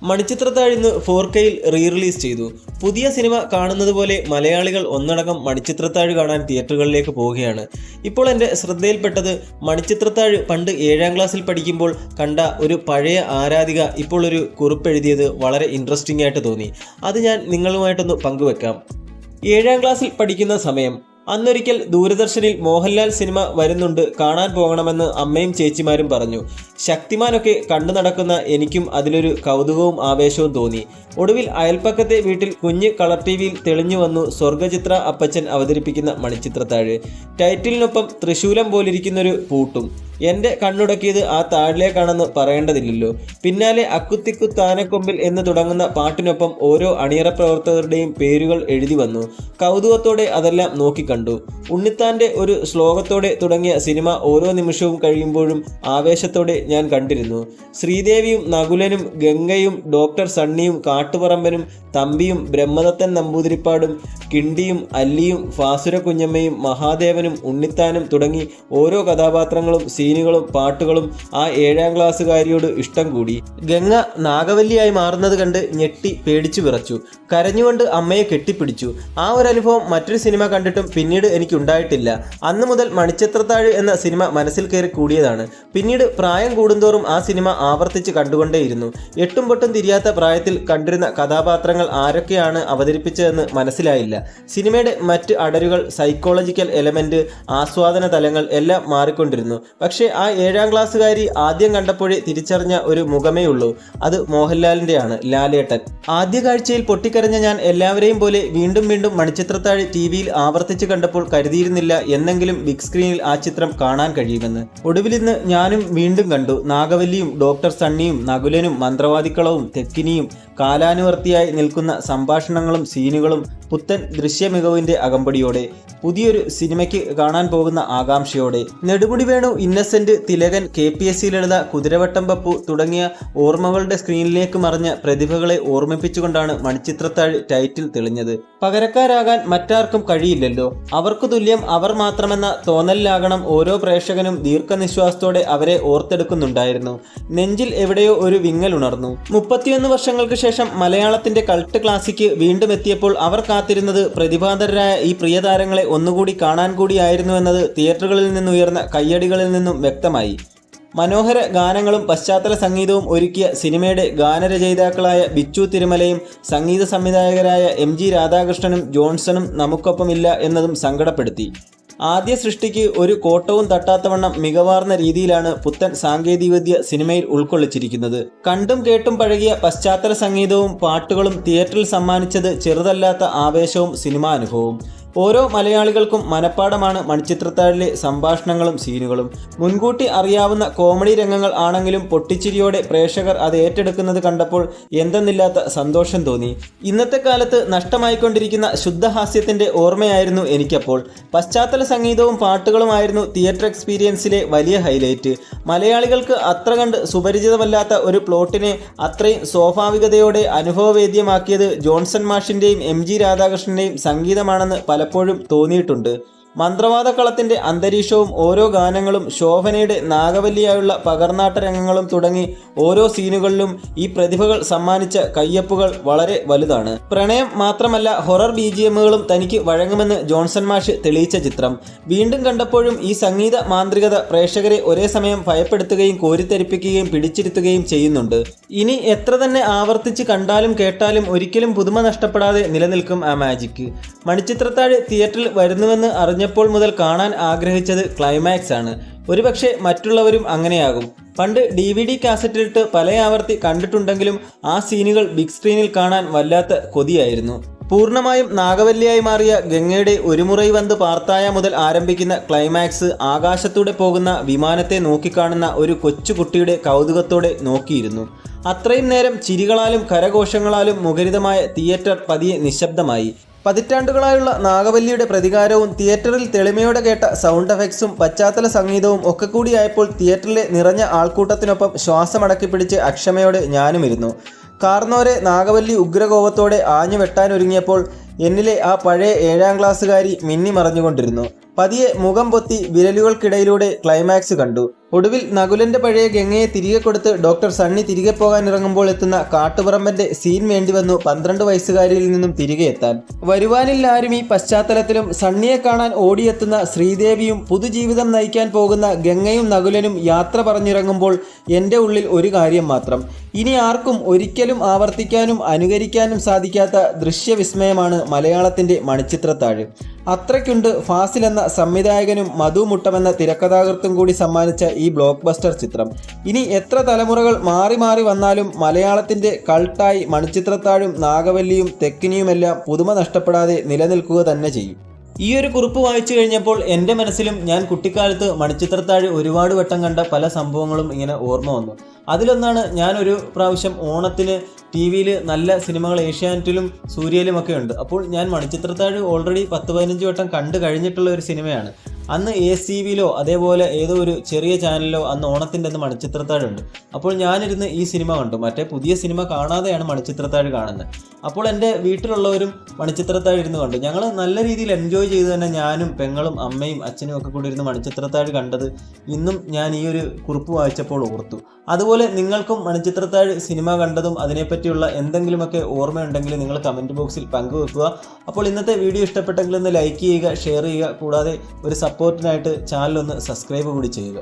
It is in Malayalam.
മണിച്ചിത്രത്താഴ് ഇന്ന് 4Kയിൽ റിലീസ് ചെയ്തു. പുതിയ സിനിമ കാണുന്നത് പോലെ മലയാളികൾ ഒന്നടങ്കം മണിച്ചിത്രത്താഴ് കാണാൻ തിയേറ്ററുകളിലേക്ക് പോവുകയാണ്. ഇപ്പോൾ എൻ്റെ ശ്രദ്ധയിൽപ്പെട്ടത് മണിച്ചിത്രത്താഴ് പണ്ട് 7ാം ക്ലാസ്സിൽ പഠിക്കുമ്പോൾ കണ്ട ഒരു പഴയ ആരാധിക ഇപ്പോൾ ഒരു കുറിപ്പെഴുതിയത് വളരെ ഇൻട്രസ്റ്റിംഗ് ആയിട്ട് തോന്നി. അത് ഞാൻ നിങ്ങളുമായിട്ടൊന്ന് പങ്കുവെക്കാം. 7ാം ക്ലാസ്സിൽ പഠിക്കുന്ന സമയം അന്നൊരിക്കൽ ദൂരദർശനിൽ മോഹൻലാൽ സിനിമ വരുന്നുണ്ട്, കാണാൻ പോകണമെന്ന് അമ്മയും ചേച്ചിമാരും പറഞ്ഞു. ശക്തിമാനൊക്കെ കണ്ടു നടക്കുന്ന എനിക്കും അതിലൊരു കൗതുകവും ആവേശവും തോന്നി. ഒടുവിൽ അയൽപ്പക്കത്തെ വീട്ടിൽ കുഞ്ഞ് കളർ ടിവിയിൽ തെളിഞ്ഞു വന്നു സ്വർഗചിത്ര അപ്പച്ചൻ അവതരിപ്പിക്കുന്ന മണിച്ചിത്രത്താഴ്. ടൈറ്റിലിനൊപ്പം തൃശൂലം പോലിരിക്കുന്നൊരു പൂട്ടും. എൻ്റെ കണ്ണുടക്കിയത് ആ താഴിലേക്കാണെന്ന് പറയേണ്ടതില്ലല്ലോ. പിന്നാലെ അക്കുത്തിക്കു താനക്കൊമ്പിൽ എന്ന് തുടങ്ങുന്ന പാട്ടിനൊപ്പം ഓരോ അണിയറ പ്രവർത്തകരുടെയും പേരുകൾ എഴുതി വന്നു. കൗതുകത്തോടെ അതെല്ലാം നോക്കിക്കണ്ടു. ഉണ്ണിത്താൻ്റെ ഒരു ശ്ലോകത്തോടെ തുടങ്ങിയ സിനിമ ഓരോ നിമിഷവും കഴിയുമ്പോഴും ആവേശത്തോടെ ഞാൻ കണ്ടിരുന്നു. ശ്രീദേവിയും നകുലനും ഗംഗയും ഡോക്ടർ സണ്ണിയും കാട്ടുപറമ്പനും തമ്പിയും ബ്രഹ്മദത്തൻ നമ്പൂതിരിപ്പാടും കിണ്ടിയും അല്ലിയും ഫാസുര കുഞ്ഞമ്മയും മഹാദേവനും ഉണ്ണിത്താനും തുടങ്ങി ഓരോ കഥാപാത്രങ്ങളും സീനുകളും പാട്ടുകളും ആ 7ാം ക്ലാസ്സുകാരിയോട് ഇഷ്ടം കൂടി. ഗംഗ നാഗവല്ലിയായി മാറുന്നത് കണ്ട് ഞെട്ടി പേടിച്ചു വിറച്ചു. കരഞ്ഞുകൊണ്ട് അമ്മയെ കെട്ടിപ്പിടിച്ചു. ആ ഒരു അനുഭവം മറ്റൊരു സിനിമ കണ്ടിട്ടും പിന്നീട് എനിക്കുണ്ടായിട്ടില്ല. അന്ന് മുതൽ മണിച്ചിത്രത്താഴ് എന്ന സിനിമ മനസ്സിൽ കയറി കൂടിയതാണ്. പിന്നീട് പ്രായം കൂടുന്തോറും ആ സിനിമ ആവർത്തിച്ച് കണ്ടുകൊണ്ടേയിരുന്നു. എട്ടും പൊട്ടും തിരിയാത്ത പ്രായത്തിൽ കണ്ടിരുന്ന കഥാപാത്രങ്ങൾ ആരൊക്കെയാണ് അവതരിപ്പിച്ചതെന്ന് മനസ്സിലായില്ല. സിനിമയുടെ മറ്റ് അടരുകൾ, സൈക്കോളജിക്കൽ എലമെന്റ്, ആസ്വാദന തലങ്ങൾ എല്ലാം മാറിക്കൊണ്ടിരുന്നു. പക്ഷേ ആ 7ാം ക്ലാസ്സുകാരി ആദ്യം കണ്ടപ്പോഴേ തിരിച്ചറിഞ്ഞ ഒരു മുഖമേ ഉള്ളൂ. അത് മോഹൻലാലിൻ്റെയാണ്, ലാലേട്ടൻ. ആദ്യ കാഴ്ചയിൽ പൊട്ടിക്കരഞ്ഞ ഞാൻ എല്ലാവരെയും പോലെ വീണ്ടും വീണ്ടും മണിച്ചിത്രത്താഴ് ടിവിയിൽ ആവർത്തിച്ച് കണ്ടപ്പോൾ കരുതിയിരുന്നില്ല എന്നെങ്കിലും ബിഗ് സ്ക്രീനിൽ ആ ചിത്രം കാണാൻ കഴിയുമെന്ന്. ഒടുവിലിന്ന് ഞാനും വീണ്ടും കണ്ടു. നാഗവല്ലിയും ഡോക്ടർ സണ്ണിയും നകുലനും മന്ത്രവാദിക്കളവും തെക്കിനിയും കാലാനുവർത്തിയായി നിൽക്കുന്ന സംഭാഷണങ്ങളും സീനുകളും പുത്തൻ ദൃശ്യമികവിൻ്റെ അകമ്പടിയോടെ പുതിയൊരു സിനിമയ്ക്ക് കാണാൻ പോകുന്ന ആകാംക്ഷയോടെ. നെടുമുടി വേണു, ഇന്നസെന്റ്, തിലകൻ, KPSC ലളിത, കുതിരവട്ടം പപ്പു തുടങ്ങിയ ഓർമ്മകളുടെ സ്ക്രീനിലേക്ക് മറിഞ്ഞ പ്രതിഭകളെ ഓർമ്മിപ്പിച്ചുകൊണ്ടാണ് മണിച്ചിത്രത്താഴ് ടൈറ്റിൽ തെളിഞ്ഞത്. പകരക്കാരാകാൻ മറ്റാർക്കും കഴിയില്ലല്ലോ, അവർക്കു തുല്യം അവർ മാത്രമെന്ന തോന്നലിലാകണം ഓരോ പ്രേക്ഷകനും ദീർഘനിശ്വാസത്തോടെ അവരെ ഓർത്തെടുക്കുന്നുണ്ടായിരുന്നു. നെഞ്ചിൽ എവിടെയോ ഒരു വിങ്ങൽ ഉണർന്നു. 31 വർഷങ്ങൾക്ക് ശേഷം മലയാളത്തിന്റെ കൾട്ട് ക്ലാസിക്ക് വീണ്ടും എത്തിയപ്പോൾ അവർ കാത്തിരുന്നത് പ്രതിഭാധരരായ ഈ പ്രിയതാരങ്ങളെ ഒന്നുകൂടി കാണാൻ കൂടിയായിരുന്നു എന്നത് തിയേറ്ററുകളിൽ നിന്നുയർന്ന കയ്യടികളിൽ നിന്നും വ്യക്തമായി. മനോഹര ഗാനങ്ങളും പശ്ചാത്തല സംഗീതവും ഒരുക്കിയ സിനിമയുടെ ഗാനരചയിതാക്കളായ ബിച്ചു തിരുമലയും സംഗീത സംവിധായകരായ MG രാധാകൃഷ്ണനും ജോൺസണും നമുക്കൊപ്പമില്ല എന്നതും സങ്കടപ്പെടുത്തി. ആദ്യ സൃഷ്ടിക്ക് ഒരു കോട്ടവും തട്ടാത്തവണ്ണം മികവാർന്ന രീതിയിലാണ് പുത്തൻ സാങ്കേതികവിദ്യ സിനിമയിൽ ഉൾക്കൊള്ളിച്ചിരിക്കുന്നത്. കണ്ടും കേട്ടും പഴകിയ പശ്ചാത്തല സംഗീതവും പാട്ടുകളും തിയേറ്ററിൽ സമ്മാനിച്ചത് ചെറുതല്ലാത്ത ആവേശവും സിനിമാനുഭവവും. ഓരോ മലയാളികൾക്കും മനപ്പാടമാണ് മണിച്ചിത്രത്താഴിലെ സംഭാഷണങ്ങളും സീനുകളും. മുൻകൂട്ടി അറിയാവുന്ന കോമഡി രംഗങ്ങൾ ആണെങ്കിലും പൊട്ടിച്ചിരിയോടെ പ്രേക്ഷകർ അത് ഏറ്റെടുക്കുന്നത് കണ്ടപ്പോൾ എന്തെന്നില്ലാത്ത സന്തോഷം തോന്നി. ഇന്നത്തെ കാലത്ത് നഷ്ടമായിക്കൊണ്ടിരിക്കുന്ന ശുദ്ധഹാസ്യത്തിൻ്റെ ഓർമ്മയായിരുന്നു എനിക്കപ്പോൾ. പശ്ചാത്തല സംഗീതവും പാട്ടുകളുമായിരുന്നു തിയേറ്റർ എക്സ്പീരിയൻസിലെ വലിയ ഹൈലൈറ്റ്. മലയാളികൾക്ക് അത്ര കണ്ട് സുപരിചിതമല്ലാത്ത ഒരു പ്ലോട്ടിനെ അത്രയും സ്വാഭാവികതയോടെ അനുഭവവേദ്യമാക്കിയത് ജോൺസൺ മാഷിൻ്റെയും MG രാധാകൃഷ്ണൻ്റെയും സംഗീതമാണെന്ന് പലപ്പോഴും തോന്നിയിട്ടുണ്ട്. മന്ത്രവാദക്കളത്തിൻ്റെ അന്തരീക്ഷവും ഓരോ ഗാനങ്ങളും ശോഭനയുടെ നാഗവല്ലിയായുള്ള പകർന്നാട്ട രംഗങ്ങളും തുടങ്ങി ഓരോ സീനുകളിലും ഈ പ്രതിഭകൾ സമ്മാനിച്ച കയ്യൊപ്പുകൾ വളരെ വലുതാണ്. പ്രണയം മാത്രമല്ല, ഹൊറർ BGMകളും തനിക്ക് വഴങ്ങുമെന്ന് ജോൺസൺ മാഷ് തെളിയിച്ച ചിത്രം. വീണ്ടും കണ്ടപ്പോഴും ഈ സംഗീത മാന്ത്രികത പ്രേക്ഷകരെ ഒരേ സമയം ഭയപ്പെടുത്തുകയും കോരിത്തരിപ്പിക്കുകയും പിടിച്ചിരുത്തുകയും ചെയ്യുന്നുണ്ട്. ഇനി എത്ര തന്നെ ആവർത്തിച്ച് കണ്ടാലും കേട്ടാലും ഒരിക്കലും പുതുമ നഷ്ടപ്പെടാതെ നിലനിൽക്കും ആ മാജിക്. മണിച്ചിത്രത്താഴ് തിയേറ്ററിൽ വരുന്നുവെന്ന് അറിഞ്ഞപ്പോൾ മുതൽ കാണാൻ ആഗ്രഹിച്ചത് ക്ലൈമാക്സ് ആണ്. ഒരുപക്ഷെ മറ്റുള്ളവരും അങ്ങനെയാകും. പണ്ട് DVD കാസറ്റിലിട്ട് പല ആവർത്തി കണ്ടിട്ടുണ്ടെങ്കിലും ആ സീനുകൾ ബിഗ് സ്ക്രീനിൽ കാണാൻ വല്ലാത്ത കൊതിയായിരുന്നു. പൂർണ്ണമായും നാഗവല്ലിയായി മാറിയ ഗംഗയുടെ ഒരു മുറൈ വന്ന് പാർത്തായ മുതൽ ആരംഭിക്കുന്ന ക്ലൈമാക്സ് ആകാശത്തൂടെ പോകുന്ന വിമാനത്തെ നോക്കിക്കാണുന്ന ഒരു കൊച്ചുകുട്ടിയുടെ കൗതുകത്തോടെ നോക്കിയിരുന്നു. അത്രയും നേരം ചിരികളാലും കരഘോഷങ്ങളാലും മുഖരിതമായ തിയേറ്റർ പതിയെ നിശബ്ദമായി. പതിറ്റാണ്ടുകളായുള്ള നാഗവല്ലിയുടെ പ്രതികാരവും തിയേറ്ററിൽ തെളിമയോടെ കേട്ട സൗണ്ട് എഫക്ട്സും പശ്ചാത്തല സംഗീതവും ഒക്കെ കൂടിയായപ്പോൾ തിയേറ്ററിലെ നിറഞ്ഞ ആൾക്കൂട്ടത്തിനൊപ്പം ശ്വാസമടക്കി പിടിച്ച് അക്ഷമയോടെ ഞാനുമിരുന്നു. കാർന്നോരെ നാഗവല്ലി ഉഗ്രകോപത്തോടെ ആഞ്ഞു വെട്ടാനൊരുങ്ങിയപ്പോൾ എന്നിലെ ആ പഴയ 7ാം ക്ലാസ്സുകാരി മിന്നി മറഞ്ഞുകൊണ്ടിരുന്നു. പതിയെ മുഖം പൊത്തി വിരലുകൾക്കിടയിലൂടെ ക്ലൈമാക്സ് കണ്ടു. ഒടുവിൽ നകുലന്റെ പഴയ ഗംഗയെ തിരികെ കൊടുത്ത് ഡോക്ടർ സണ്ണി തിരികെ പോകാൻ ഇറങ്ങുമ്പോൾ എത്തുന്ന കാട്ടുപറമ്പന്റെ സീൻ വേണ്ടി വന്നു 12 വയസ്സുകാരിയിൽ നിന്നും തിരികെ എത്താൻ. വരുവാനില്ല ആരും ഈ പശ്ചാത്തലത്തിലും സണ്ണിയെ കാണാൻ ഓടിയെത്തുന്ന ശ്രീദേവിയും പുതുജീവിതം നയിക്കാൻ പോകുന്ന ഗംഗയും നകുലനും യാത്ര പറഞ്ഞിറങ്ങുമ്പോൾ എൻ്റെ ഉള്ളിൽ ഒരു കാര്യം മാത്രം: ഇനി ആർക്കും ഒരിക്കലും ആവർത്തിക്കാനും അനുകരിക്കാനും സാധിക്കാത്ത ദൃശ്യവിസ്മയമാണ് മലയാളത്തിൻ്റെ മണിച്ചിത്രത്താഴ്. അത്രയ്ക്കുണ്ട് ഫാസിൽ എന്ന സംവിധായകനും മധു മുട്ടമെന്ന തിരക്കഥാകൃത്തും കൂടി സമ്മാനിച്ച ഈ ബ്ലോക്ക് ബസ്റ്റർ ചിത്രം. ഇനി എത്ര തലമുറകൾ മാറി മാറി വന്നാലും മലയാളത്തിൻ്റെ കൾട്ടായി മണിച്ചിത്രത്താഴും നാഗവല്ലിയും തെക്കിനിയുമെല്ലാം പുതുമ നഷ്ടപ്പെടാതെ നിലനിൽക്കുക തന്നെ ചെയ്യും. ഈ ഒരു കുറിപ്പ് വായിച്ചു കഴിഞ്ഞപ്പോൾ എൻ്റെ മനസ്സിലും ഞാൻ കുട്ടിക്കാലത്ത് മണിച്ചിത്രത്താഴ് ഒരുപാട് വട്ടം കണ്ട പല സംഭവങ്ങളും ഇങ്ങനെ ഓർമ്മ വന്നു. അതിലൊന്നാണ്, ഞാനൊരു പ്രാവശ്യം ഓണത്തിന് ടി വിയിൽ നല്ല സിനിമകൾ ഏഷ്യാനെറ്റിലും സൂര്യയിലുമൊക്കെ ഉണ്ട്. അപ്പോൾ ഞാൻ മണിച്ചിത്രത്താഴ് ഓൾറെഡി 10-15 വട്ടം കണ്ടു കഴിഞ്ഞിട്ടുള്ള ഒരു സിനിമയാണ്. അന്ന് ACVയിലോ അതേപോലെ ഏതോ ഒരു ചെറിയ ചാനലിലോ അന്ന് ഓണത്തിൻ്റെ അന്ന് മണിച്ചിത്രത്താഴുണ്ട്. അപ്പോൾ ഞാനിരുന്ന് ഈ സിനിമ കണ്ടു. മറ്റേ പുതിയ സിനിമ കാണാതെയാണ് മണിച്ചിത്രത്താഴ് കാണുന്നത്. അപ്പോൾ എൻ്റെ വീട്ടിലുള്ളവരും മണിച്ചിത്രത്താഴ് ഇരുന്ന് കണ്ടു. ഞങ്ങൾ നല്ല രീതിയിൽ എൻജോയ് ചെയ്ത് തന്നെ ഞാനും പെങ്ങളും അമ്മയും അച്ഛനും ഒക്കെ കൂടി ഇരുന്ന് മണിച്ചിത്രത്താഴ് കണ്ടത് ഇന്നും ഞാൻ ഈ ഒരു കുറിപ്പ് വായിച്ചപ്പോൾ ഓർത്തു. അതുപോലെ നിങ്ങൾക്കും മണിച്ചിത്രത്താഴ് സിനിമ കണ്ടതും അതിനെപ്പറ്റിയുള്ള എന്തെങ്കിലുമൊക്കെ ഓർമ്മയുണ്ടെങ്കിൽ നിങ്ങൾ കമൻറ്റ് ബോക്സിൽ പങ്കുവെക്കുക. അപ്പോൾ ഇന്നത്തെ വീഡിയോ ഇഷ്ടപ്പെട്ടെങ്കിൽ ഒന്ന് ലൈക്ക് ചെയ്യുക, ഷെയർ ചെയ്യുക. കൂടാതെ ഒരു സപ്പോർട്ടിനായിട്ട് ചാനലൊന്ന് സബ്സ്ക്രൈബ് കൂടി ചെയ്യുക.